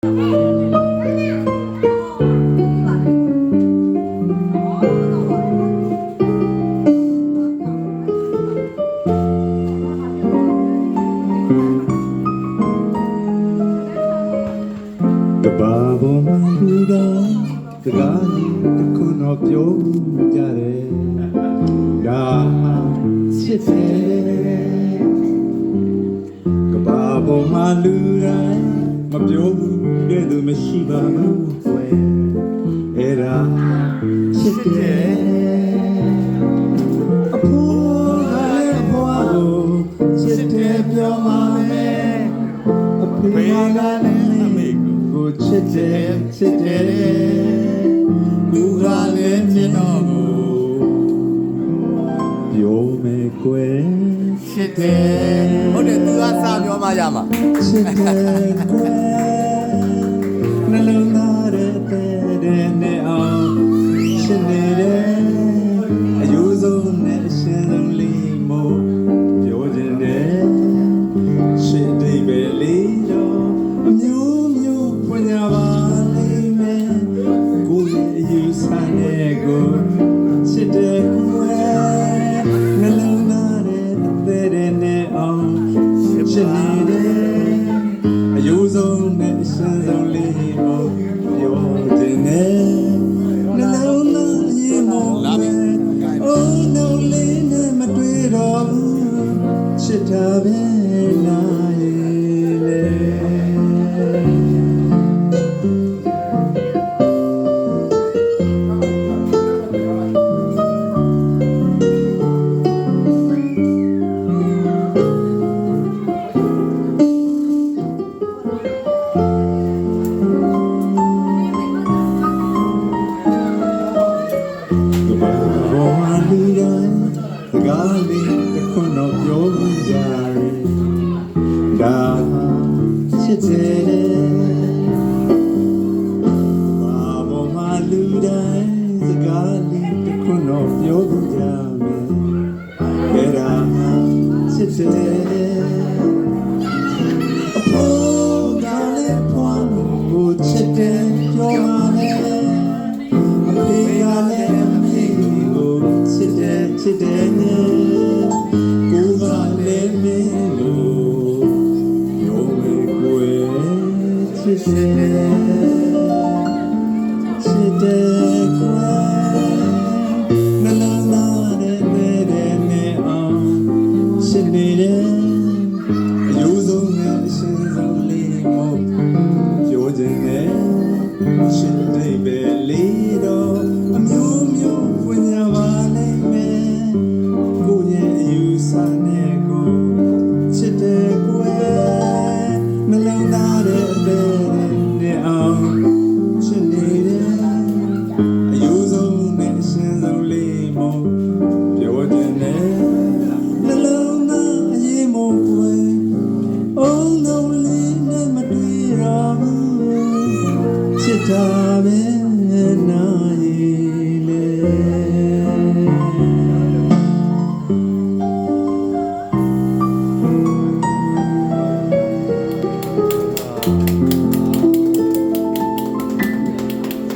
ကဘာပေါ်မှာလူတော်တကားကြီးတစ်ခုတော့ပြုံးကြတယ်ဒါချစ်တယ်ကဘာပေါ်မှာလူတိုင်းမပြုံးတဲ့သူမရှိပါဘူးကွယ်အဲ့ဒါချစ်တယ်အဖိုးကလည်းအဖွားကိုချစ်တယ်ပြောပါမယ်အဖေကလည်းအမေကိုချစ်တယ်ချစ်တယ်လူကလည်းချစ်တော့ကိုပြောမယ်ကွယ်ချစ်တယ်ဟုတ်တယ်သူကစာပြောမှရမှာချစ်တယ်ကွယ်နှလုံးသားတဲ့နဲ့အောင်ချစ်နေတယ်အယူဆုံးနဲ့အရှင်ဆုံးလေးမို့ပြောချင်တယ်ရှစ်တိတ်ပဲလေးတော့မျိုးမျိုးဖွညာပါလိမ့်မယ်ကိုယ်ရဲ့အယူဆနဲ့ကိုချစ်တယ်ကွယ်နှလုံးသားတဲ့အသေးနဲ့အောင်ချစ်နေတယ်အယူဆုံးနဲ့အရှင်ဆုံးလေးမို့ပြောချင်တယ်နှလုံးသားရင်မို့အိုးနှုတ်လေးနဲ့မတွေ့တော့ဘူးချစ်တာပဲလားလေကားလေးတစ်ခုတော့ပြောကြတယ်ဒါချစ်တယ်ဘာပေါ်မှာလူတိုင်းစကားလေးတစ်ခုတော့ပြောကြမယ်အဲ့ဒါချစ်တယ်အဖိုးကလည်းဖွာကိုချစ်တယ်ပြောပါမယ်အဖေကလည်းအမေကိုချစ်တယ်ချစ်တယ်ကိုယ်ကလည်းမင်းကိုရောမေကိုချစ်တယ်ချစ်တယ်ကွာ